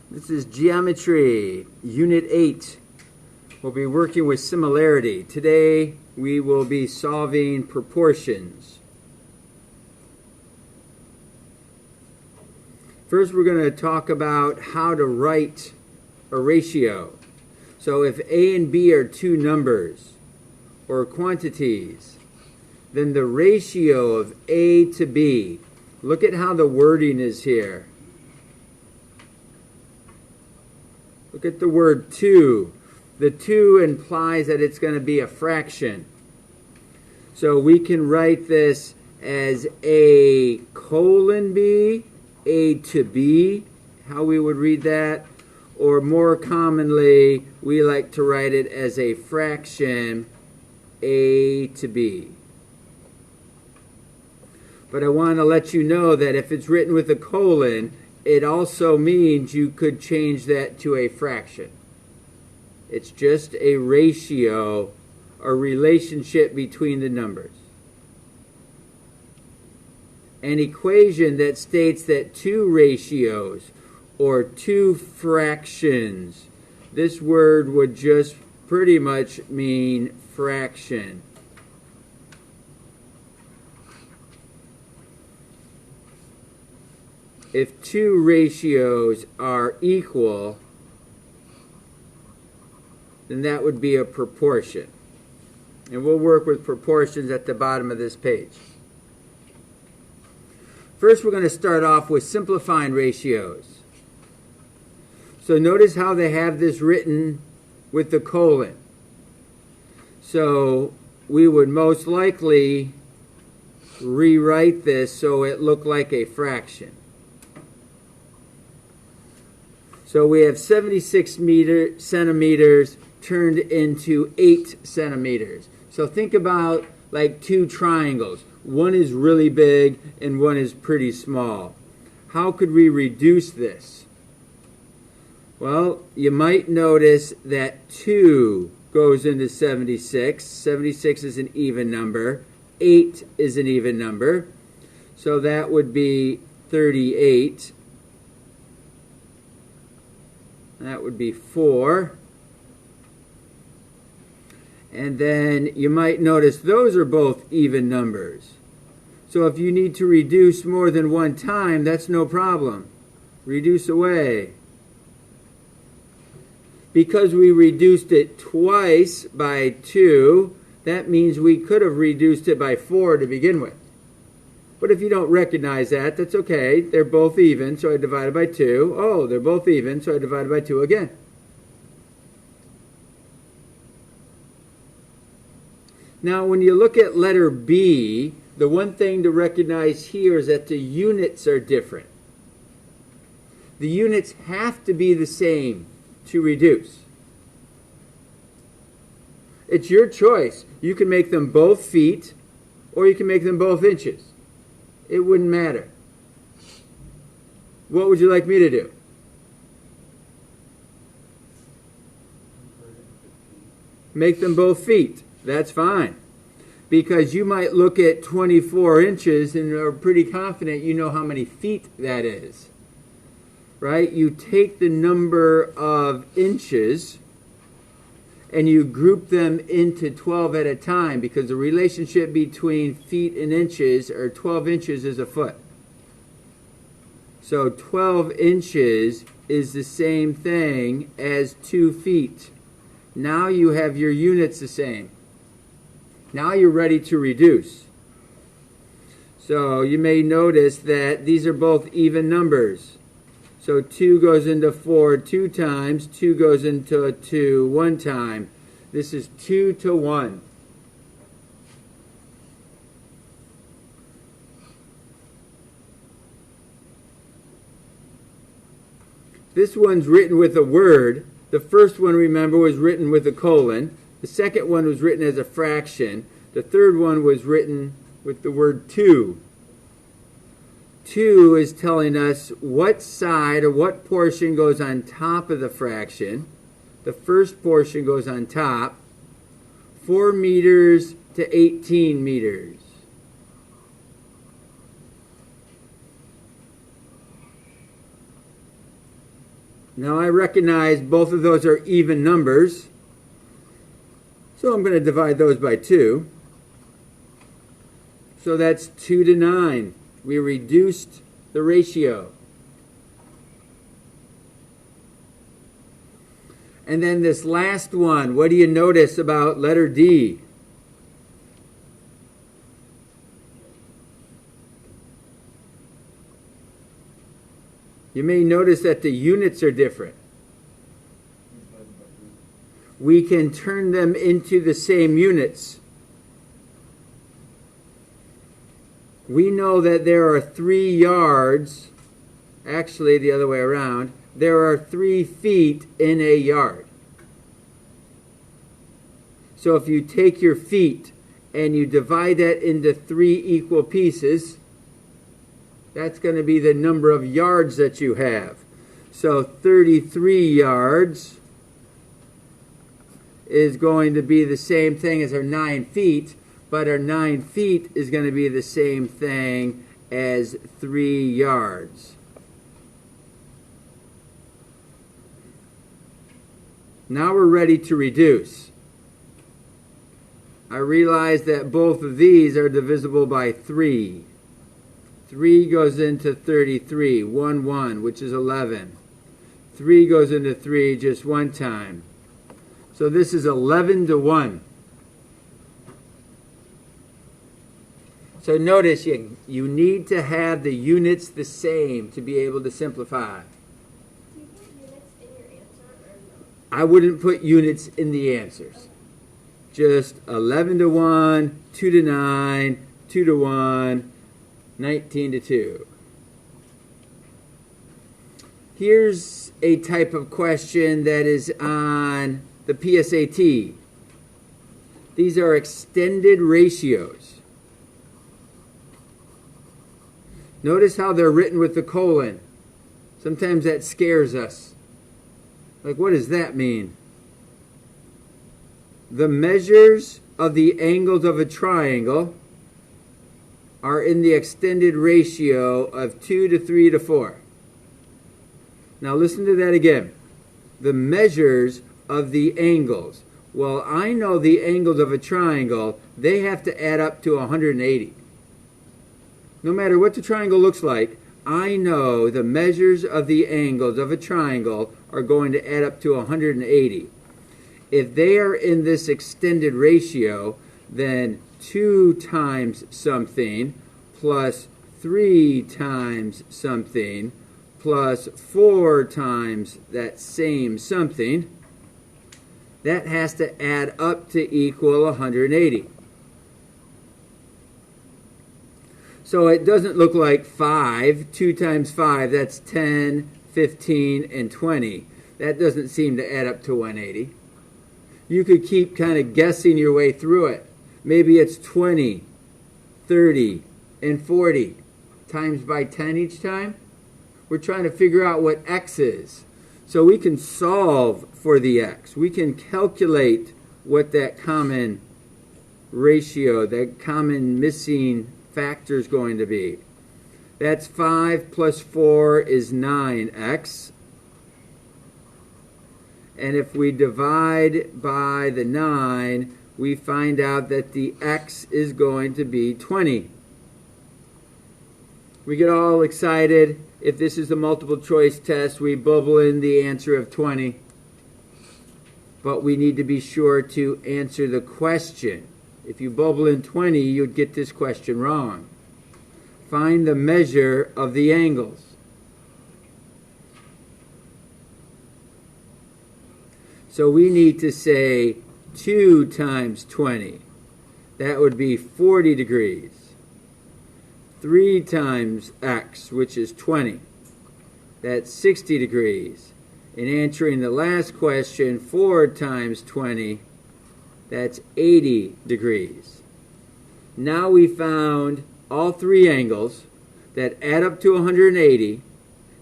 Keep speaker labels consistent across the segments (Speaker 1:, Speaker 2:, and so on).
Speaker 1: This is Geometry, Unit 8. We'll be working with similarity. Today we will be solving proportions. First we're going to talk about how to write a ratio. So if A and B are two numbers or quantities, then the ratio of A to B, look at how the wording is here. Look at the word 2. The 2 implies that it's going to be a fraction. So we can write this as A colon B, A to B, how we would read that. Or more commonly, we like to write it as a fraction, A to B. But I want to let you know that if it's written with a colon, it also means you could change that to a fraction. It's just a ratio, a relationship between the numbers. An equation that states that two ratios or two fractions, this word would just pretty much mean fraction. If two ratios are equal, then that would be a proportion. And we'll work with proportions at the bottom of this page. First, we're going to start off with simplifying ratios. So notice how they have this written with the colon. So we would most likely rewrite this so it looked like a fraction. So we have 76 centimeters turned into 8 centimeters. So think about like two triangles. One is really big and one is pretty small. How could we reduce this? Well, you might notice that 2 goes into 76. 76 is an even number. 8 is an even number. So that would be 38. That would be 4. And then you might notice those are both even numbers. So if you need to reduce more than one time, that's no problem. Reduce away. Because we reduced it twice by 2, that means we could have reduced it by 4 to begin with. But if you don't recognize that, that's okay. They're both even, so I divided by 2. Oh, they're both even, so I divided by 2 again. Now, when you look at letter B, the one thing to recognize here is that the units are different. The units have to be the same to reduce. It's your choice. You can make them both feet, or you can make them both inches. It wouldn't matter. What would you like me to do? Make them both feet. That's fine. Because you might look at 24 inches and are pretty confident you know how many feet that is. Right? You take the number of inches and you group them into 12 at a time, because the relationship between feet and inches, or 12 inches, is a foot. So 12 inches is the same thing as 2 feet. Now you have your units the same. Now you're ready to reduce. So you may notice that these are both even numbers. So 2 goes into 4 2 times, 2 goes into 2 1 time. This is 2 to 1. This one's written with a word. The first one, remember, was written with a colon. The second one was written as a fraction. The third one was written with the word 2. 2 is telling us what side or what portion goes on top of the fraction. The first portion goes on top. 4 meters to 18 meters. Now I recognize both of those are even numbers, so I'm going to divide those by 2. So that's 2 to 9. We reduced the ratio. And then this last one, what do you notice about letter D? You may notice that the units are different. We can turn them into the same units. We know that there are 3 yards, actually the other way around, there are 3 feet in a yard. So if you take your feet and you divide that into 3 equal pieces, that's going to be the number of yards that you have. So 33 yards is going to be the same thing as our 9 feet, but our 9 feet is going to be the same thing as 3 yards. Now we're ready to reduce. I realize that both of these are divisible by 3. 3 goes into 33, 1, 1, which is 11. 3 goes into 3 just one time. So this is 11 to 1. So notice you need to have the units the same to be able to simplify.
Speaker 2: Do you put units in your answer or no?
Speaker 1: I wouldn't put units in the answers. Just 11 to 1, 2 to 9, 2 to 1, 19 to 2. Here's a type of question that is on the PSAT. These are extended ratios. Notice how they're written with the colon. Sometimes that scares us. Like, what does that mean? The measures of the angles of a triangle are in the extended ratio of 2 to 3 to 4. Now listen to that again. The measures of the angles. Well, I know the angles of a triangle, they have to add up to 180. No matter what the triangle looks like, I know the measures of the angles of a triangle are going to add up to 180. If they are in this extended ratio, then 2 times something plus 3 times something plus 4 times that same something, that has to add up to equal 180. So it doesn't look like 5. 2 times 5, that's 10, 15, and 20. That doesn't seem to add up to 180. You could keep kind of guessing your way through it. Maybe it's 20, 30, and 40 times by 10 each time. We're trying to figure out what x is. So we can solve for the x. We can calculate what that common ratio, that common missing factor is going to be. That's 5 plus 4 is 9x. And if we divide by the 9, we find out that the x is going to be 20. We get all excited. If this is a multiple choice test, we bubble in the answer of 20. But we need to be sure to answer the question. If you bubble in 20, you'd get this question wrong. Find the measure of the angles. So we need to say 2 times 20. That would be 40 degrees. 3 times x, which is 20. That's 60 degrees. In answering the last question, 4 times 20, that's 80 degrees. Now we found all 3 angles that add up to 180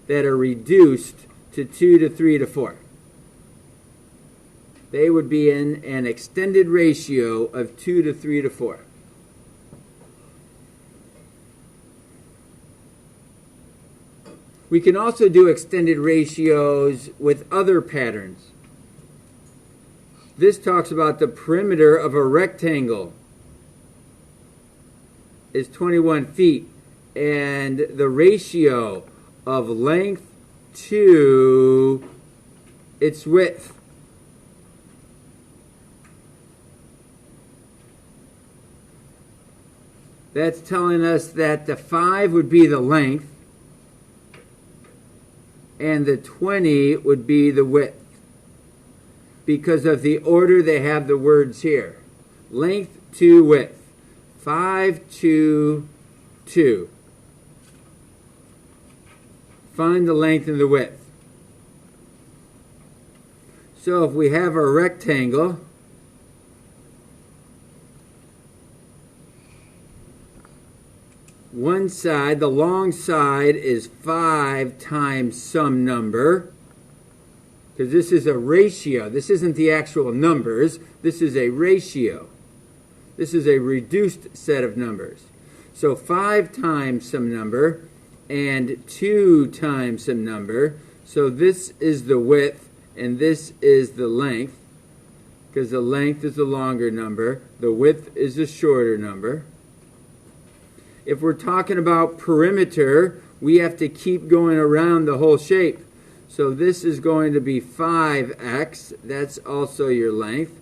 Speaker 1: that are reduced to 2 to 3 to 4. They would be in an extended ratio of 2 to 3 to 4. We can also do extended ratios with other patterns. This talks about the perimeter of a rectangle is 21 feet, and the ratio of length to its width. That's telling us that the 5 would be the length and the 20 would be the width, because of the order they have the words here. Length to width. 5 to 2. Find the length and the width. So if we have a rectangle, one side, the long side, is 5 times some number, because this is a ratio. This isn't the actual numbers. This is a ratio. This is a reduced set of numbers. So 5 times some number and 2 times some number. So this is the width and this is the length, because the length is the longer number. The width is the shorter number. If we're talking about perimeter, we have to keep going around the whole shape. So this is going to be 5x. That's also your length.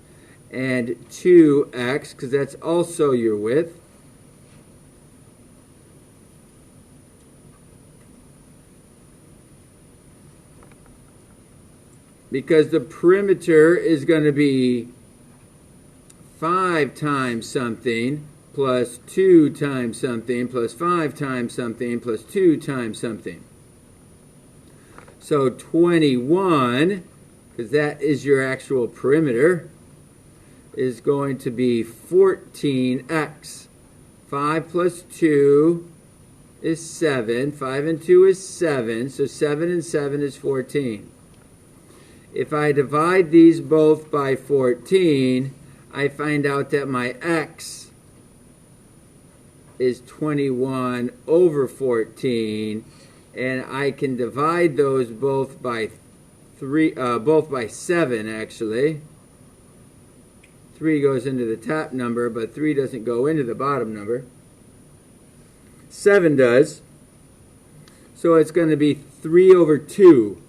Speaker 1: And 2x, because that's also your width. Because the perimeter is going to be 5 times something plus 2 times something plus 5 times something plus 2 times something. So 21, because that is your actual perimeter, is going to be 14x. 5 plus 2 is 7. 5 and 2 is 7. So 7 and 7 is 14. If I divide these both by 14, I find out that my x is 21 over 14, and I can divide those both by 7 actually. 3 goes into the top number, but 3 doesn't go into the bottom number. 7 does. So it's going to be 3 over 2.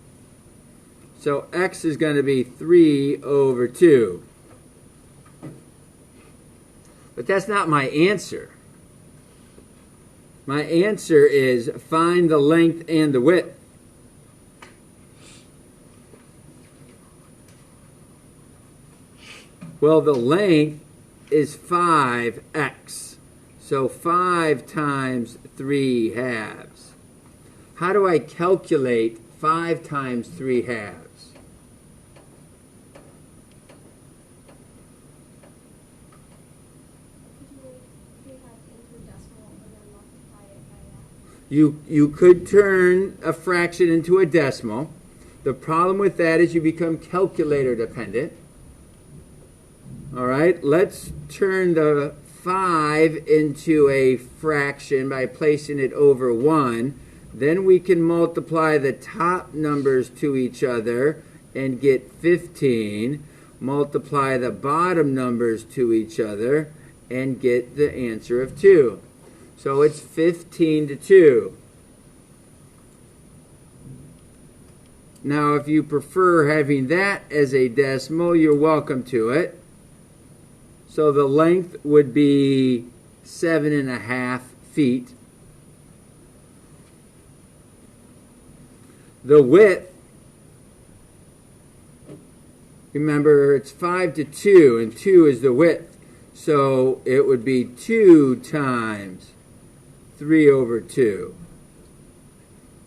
Speaker 1: So x is going to be 3 over 2. But that's not my answer. My answer is find the length and the width. Well, the length is 5x. So 5 times 3 halves. How do I calculate 5 times 3 halves? You could turn a fraction into a decimal. The problem with that is you become calculator dependent. All right, let's turn the 5 into a fraction by placing it over 1. Then we can multiply the top numbers to each other and get 15. Multiply the bottom numbers to each other and get the answer of 2. So it's 15 to 2. Now, if you prefer having that as a decimal, you're welcome to it. So the length would be 7.5 feet. The width, remember, it's 5 to 2, and 2 is the width. So it would be 2 times 3 over 2.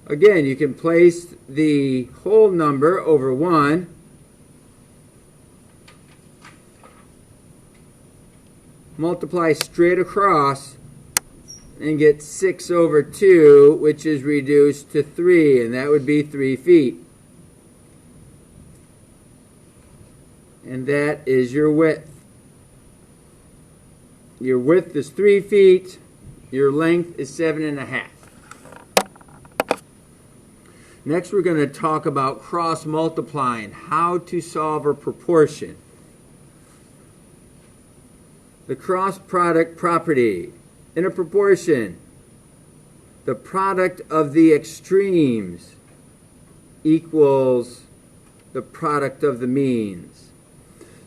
Speaker 1: Again, you can place the whole number over 1. Multiply straight across and get 6 over 2, which is reduced to 3, and that would be 3 feet. And that is your width. Your width is 3 feet. Your length is 7.5. Next, we're going to talk about cross-multiplying, how to solve a proportion. The cross-product property. In a proportion, the product of the extremes equals the product of the means.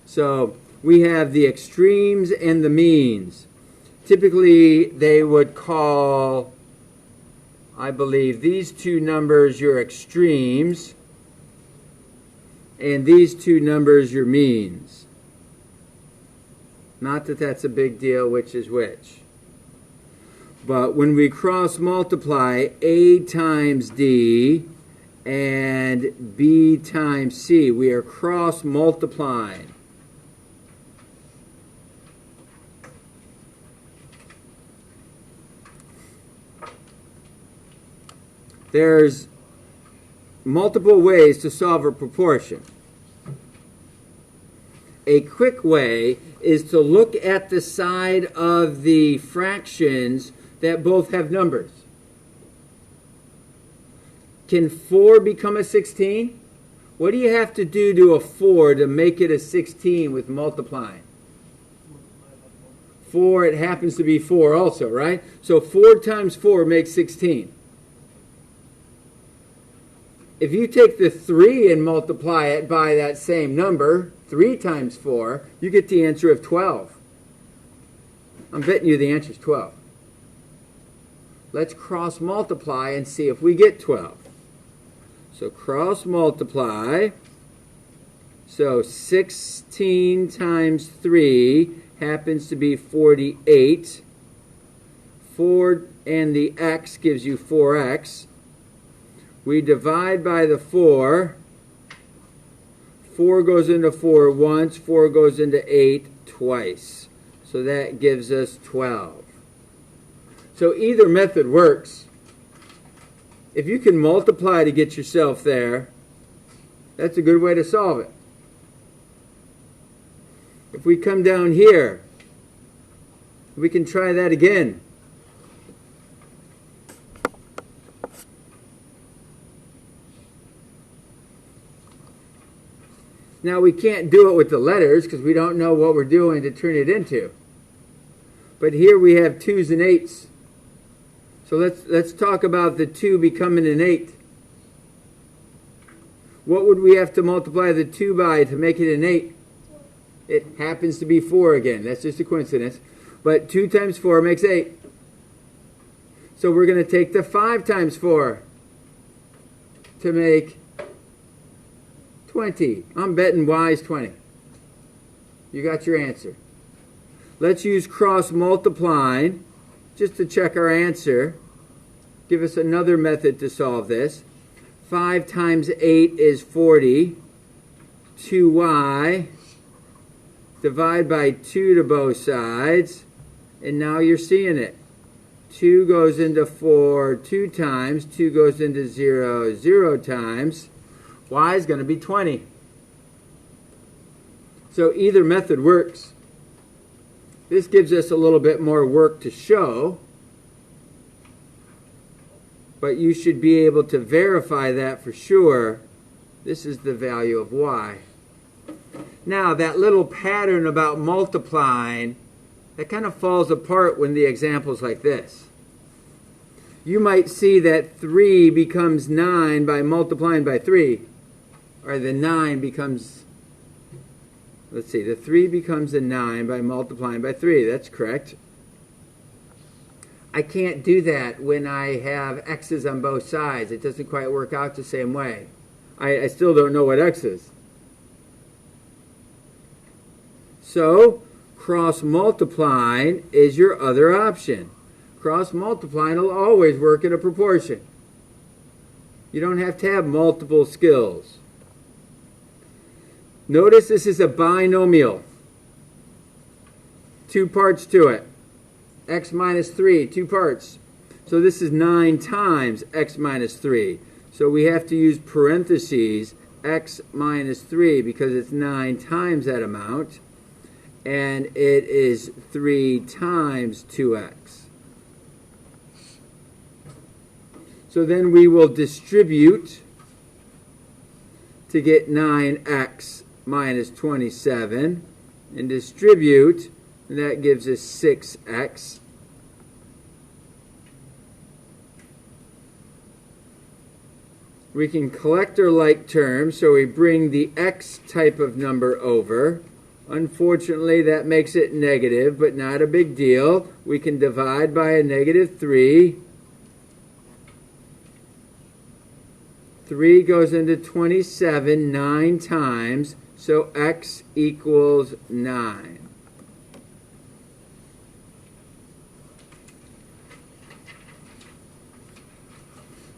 Speaker 1: So we have the extremes and the means. Typically, they would call, I believe, these two numbers your extremes and these two numbers your means. Not that that's a big deal, which is which. But when we cross multiply A times D and B times C, we are cross multiplying. There's multiple ways to solve a proportion. A quick way is to look at the side of the fractions that both have numbers. Can 4 become a 16? What do you have to do to a 4 to make it a 16 with multiplying? 4, it happens to be 4 also, right? So 4 times 4 makes 16. If you take the 3 and multiply it by that same number, 3 times 4, you get the answer of 12. I'm betting you the answer is 12. Let's cross multiply and see if we get 12. So cross multiply. So 16 times 3 happens to be 48. 4 and the x gives you 4x. We divide by the 4. 4 goes into 4 once. 4 goes into 8 twice. So that gives us 12. So either method works. If you can multiply to get yourself there, that's a good way to solve it. If we come down here, we can try that again. Now, we can't do it with the letters because we don't know what we're doing to turn it into. But here we have 2's and 8's. So let's talk about the 2 becoming an 8. What would we have to multiply the 2 by to make it an 8? It happens to be 4 again. That's just a coincidence. But 2 times 4 makes 8. So we're going to take the 5 times 4 to make 20. I'm betting y is 20. You got your answer. Let's use cross multiplying just to check our answer. Give us another method to solve this. 5 times 8 is 40. 2y. Divide by 2 to both sides. And now you're seeing it. 2 goes into 4 2 times. 2 goes into 0 0 times. Y is going to be 20. So either method works. This gives us a little bit more work to show, but you should be able to verify that for sure. This is the value of y. Now, that little pattern about multiplying, that kind of falls apart when the example's like this. You might see that 3 becomes 9 by multiplying by 3. Or the 9 becomes, let's see, the 3 becomes a 9 by multiplying by 3. That's correct. I can't do that when I have x's on both sides. It doesn't quite work out the same way. I still don't know what x is. So, cross multiplying is your other option. Cross multiplying will always work in a proportion. You don't have to have multiple skills. Notice this is a binomial. 2 parts to it. X minus 3, 2 parts. So this is 9 times x minus 3. So we have to use parentheses x minus 3 because it's 9 times that amount. And it is 3 times 2x. So then we will distribute to get 9x minus 27 and distribute, and that gives us 6x. We can collect our like terms, so we bring the x type of number over. Unfortunately, that makes it negative, but not a big deal. We can divide by a negative 3. 3 goes into 27 9 times, so x equals 9.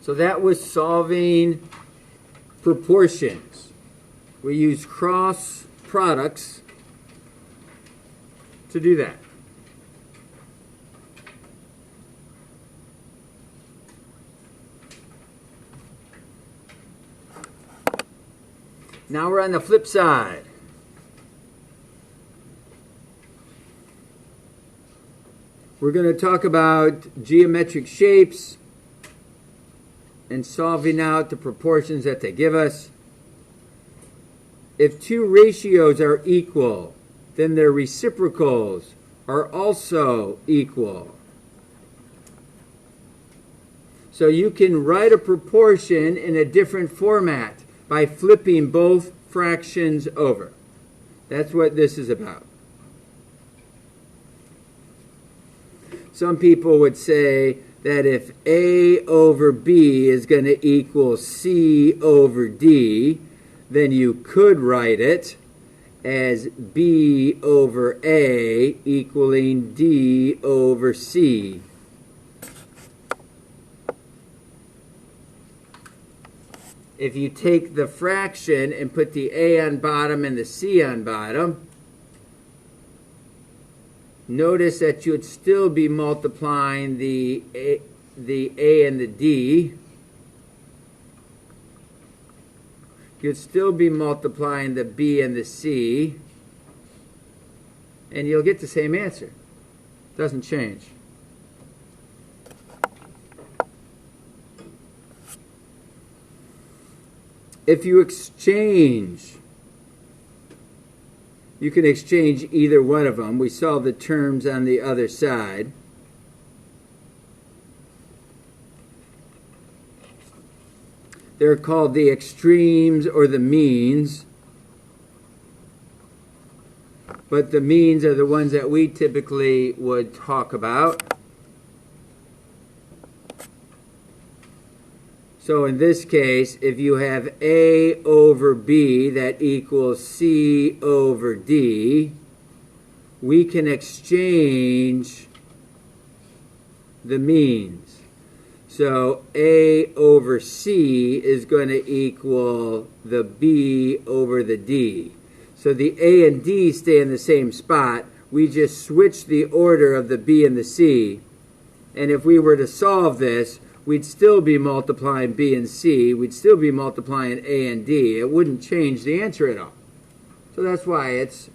Speaker 1: So that was solving proportions. We use cross products to do that. Now we're on the flip side. We're going to talk about geometric shapes and solving out the proportions that they give us. If two ratios are equal, then their reciprocals are also equal. So you can write a proportion in a different format by flipping both fractions over. That's what this is about. Some people would say that if A over B is going to equal C over D, then you could write it as B over A equaling D over C. If you take the fraction and put the A on bottom and the C on bottom, notice that you'd still be multiplying the A and the D. You'd still be multiplying the B and the C, and you'll get the same answer. Doesn't change. If you exchange, you can exchange either one of them. We saw the terms on the other side. They're called the extremes or the means. But the means are the ones that we typically would talk about. So in this case, if you have A over B that equals C over D, we can exchange the means. So A over C is going to equal the B over the D. So the A and D stay in the same spot. We just switch the order of the B and the C. And if we were to solve this, we'd still be multiplying B and C. We'd still be multiplying A and D. It wouldn't change the answer at all. So that's why it's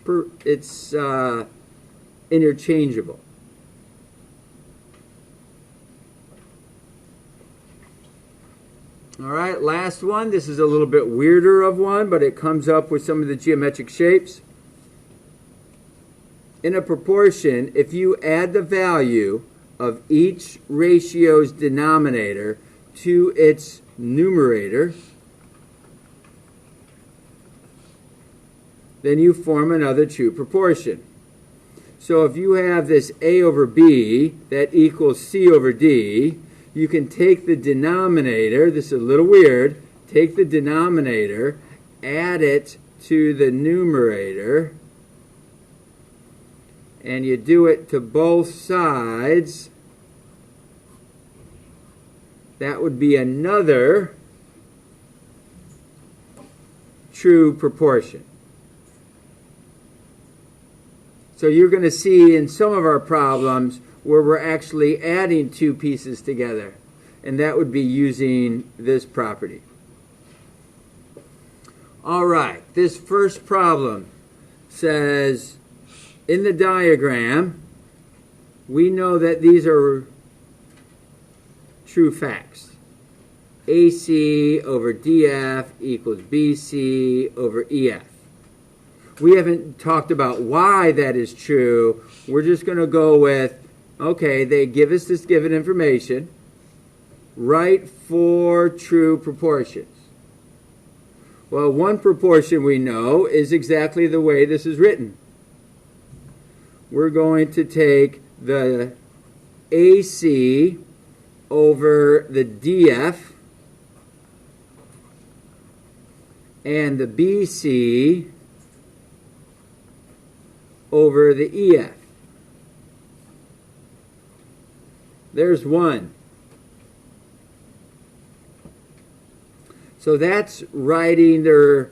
Speaker 1: interchangeable. All right, last one. This is a little bit weirder of one, but it comes up with some of the geometric shapes. In a proportion, if you add the value of each ratio's denominator to its numerator, then you form another true proportion. So if you have this A over B that equals C over D, you can take the denominator, this is a little weird, take the denominator, add it to the numerator, and you do it to both sides. That would be another true proportion. So you're going to see in some of our problems where we're actually adding two pieces together, and that would be using this property. All right, this first problem says, in the diagram, we know that these are true facts. AC over DF equals BC over EF. We haven't talked about why that is true. We're just going to go with, okay, they give us this given information. Write 4 true proportions. Well, one proportion we know is exactly the way this is written. We're going to take the AC over the DF and the BC over the EF. There's one. So that's writing their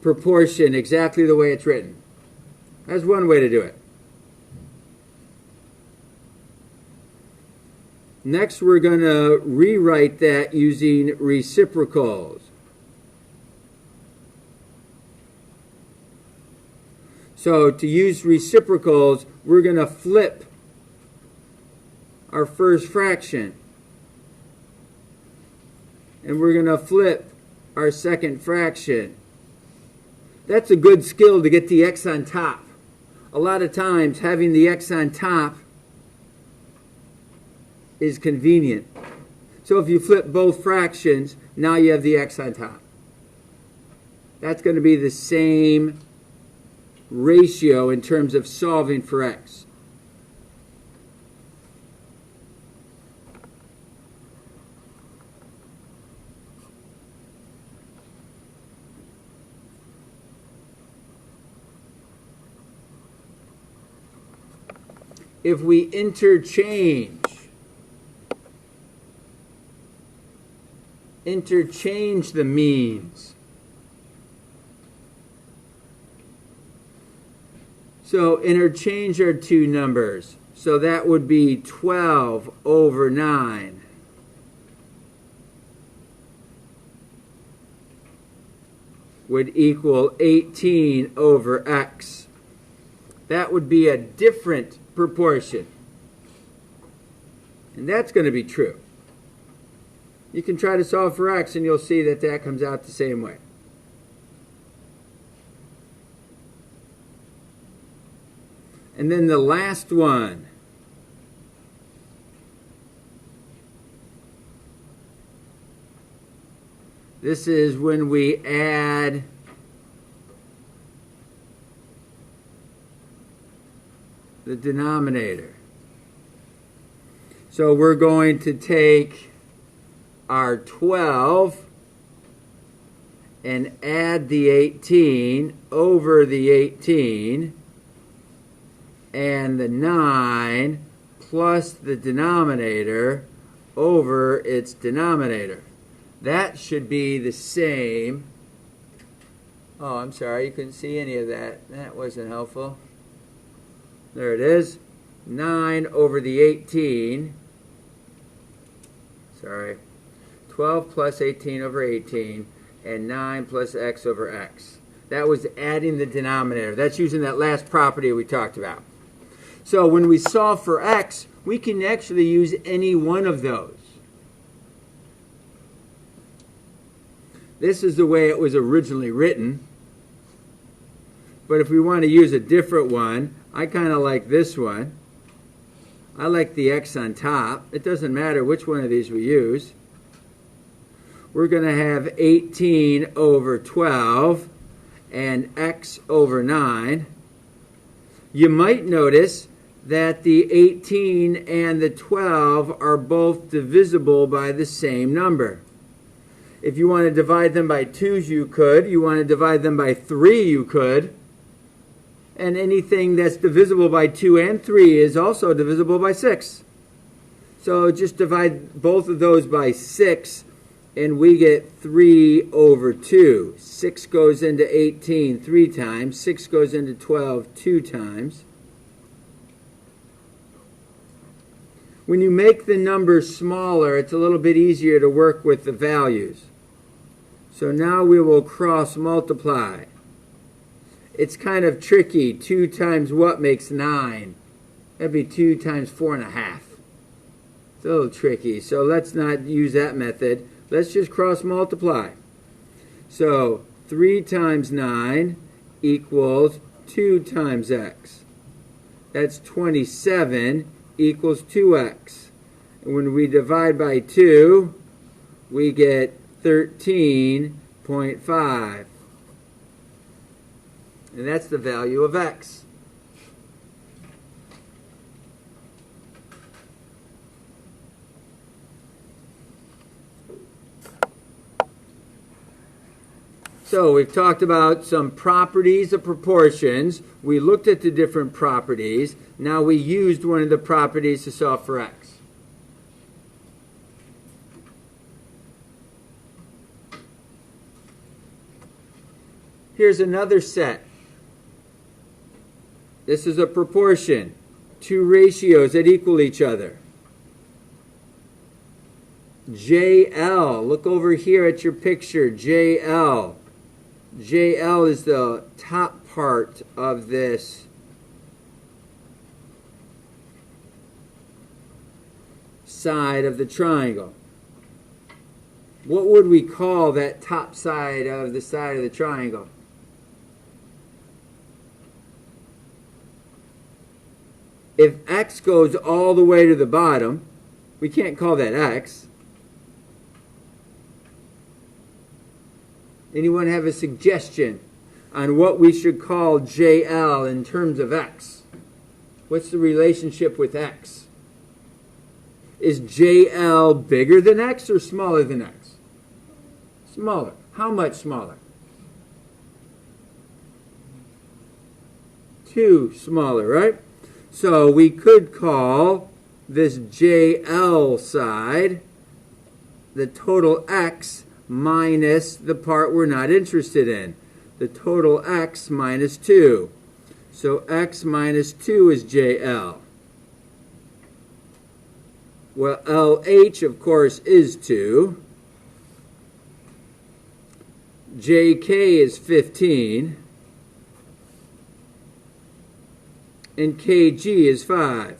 Speaker 1: proportion exactly the way it's written. That's one way to do it. Next, we're going to rewrite that using reciprocals. So to use reciprocals, we're going to flip our first fraction. And we're going to flip our second fraction. That's a good skill to get the x on top. A lot of times, having the x on top is convenient. So if you flip both fractions, now you have the x on top. That's going to be the same ratio in terms of solving for x. If we interchange the means. So interchange our two numbers. So that would be 12 over 9. Would equal 18 over x. That would be a different proportion. And that's going to be true. You can try to solve for x and you'll see that that comes out the same way. And then the last one. This is when we add the denominator. So we're going to take our 12 and add the 18 over the 18 and the 9 plus the denominator over its denominator. That should be the same. Oh, I'm sorry, you couldn't see any of that. That wasn't helpful. There it is. 9 over the 18. Sorry. 12 plus 18 over 18. And 9 plus x over x. That was adding the denominator. That's using that last property we talked about. So when we solve for x, we can actually use any one of those. This is the way it was originally written. But if we want to use a different one, I kind of like this one. I like the x on top. It doesn't matter which one of these we use. We're going to have 18 over 12 and x over 9. You might notice that the 18 and the 12 are both divisible by the same number. If you want to divide them by 2s, you could. You want to divide them by 3, you could. And anything that's divisible by 2 and 3 is also divisible by 6. So just divide both of those by 6, and we get 3 over 2. 6 goes into 18 3 times. 6 goes into 12 2 times. When you make the numbers smaller, it's a little bit easier to work with the values. So now we will cross multiply. It's kind of tricky. 2 times what makes 9? That'd be 2 times 4.5. It's a little tricky, so let's not use that method. Let's just cross multiply. So 3 times 9 equals 2 times x. That's 27 equals 2x. And when we divide by 2, we get 13.5. And that's the value of x. So we've talked about some properties of proportions. We looked at the different properties. Now we used one of the properties to solve for x. Here's another set. This is a proportion. 2 ratios that equal each other. JL, look over here at your picture, JL. JL is the top part of this side of the triangle. What would we call that top side of the triangle? If x goes all the way to the bottom, we can't call that x. Anyone have a suggestion on what we should call JL in terms of x? What's the relationship with x? Is JL bigger than x or smaller than x? Smaller. How much smaller? 2 smaller, right? So we could call this JL side the total x minus the part we're not interested in. The total x minus 2. So x minus 2 is JL. Well, LH, of course, is 2. JK is 15. And KG is 5.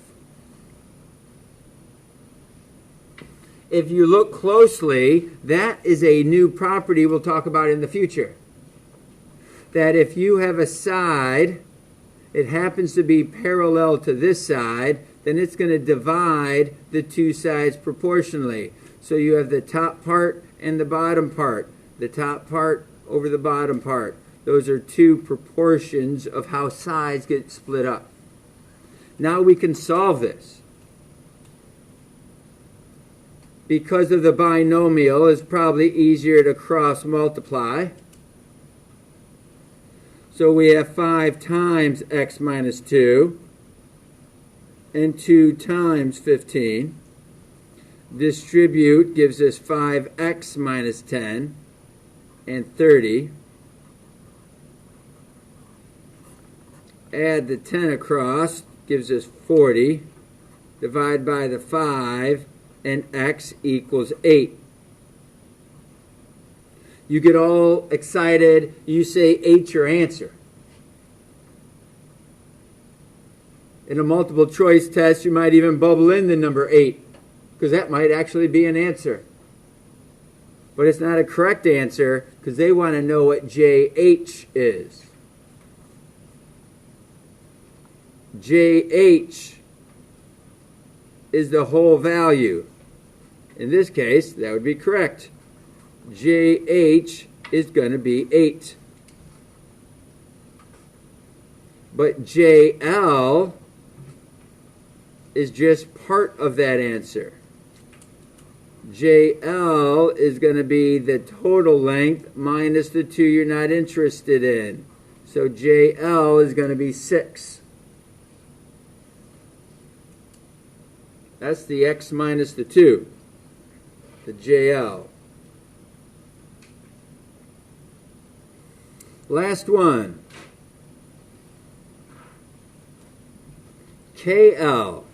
Speaker 1: If you look closely, that is a new property we'll talk about in the future. That if you have a side, it happens to be parallel to this side, then it's going to divide the 2 sides proportionally. So you have the top part and the bottom part. The top part over the bottom part. Those are 2 proportions of how sides get split up. Now we can solve this. Because of the binomial, it's probably easier to cross multiply. So we have 5 times x minus 2 and 2 times 15. Distribute gives us 5x minus 10 and 30. Add the 10 across, gives us 40. Divide by the 5, and x equals 8. You get all excited, you say 8's your answer. In a multiple choice test, you might even bubble in the number 8, because that might actually be an answer. But it's not a correct answer, because they want to know what JH is. JH is the whole value. In this case, that would be correct. JH is going to be 8. But JL is just part of that answer. JL is going to be the total length minus the 2 you're not interested in. So JL is going to be 6. That's the x minus the 2, the JL. Last one. KL.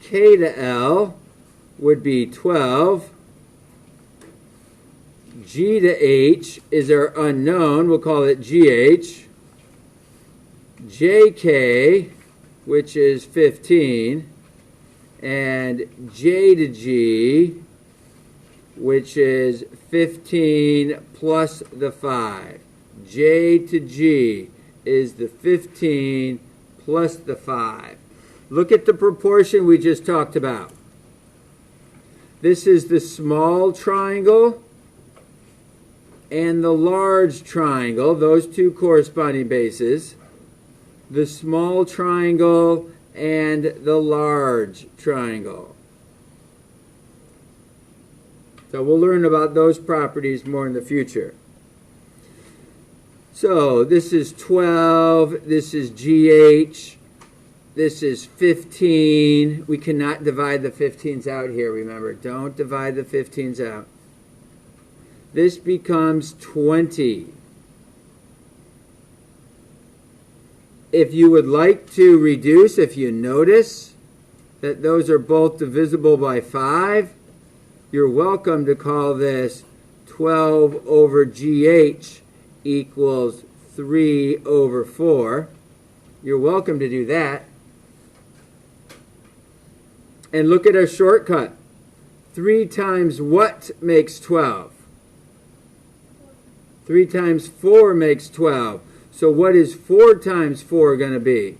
Speaker 1: K to L would be 12. G to H is our unknown. We'll call it GH. JK, which is 15. and J to G, which is 15 plus the 5. J to G is the 15 plus the 5. Look at the proportion we just talked about. This is the small triangle and the large triangle, those two corresponding bases. The small triangle and the large triangle. So we'll learn about those properties more in the future. So this is 12, this is GH, this is 15. We cannot divide the 15s out here, remember. Don't divide the 15s out. This becomes 20. If you would like to reduce, if you notice that those are both divisible by 5, you're welcome to call this 12 over GH equals 3 over 4. You're welcome to do that. And look at our shortcut. 3 times what makes 12? 3 times 4 makes 12. So what is 4 times 4 going to be?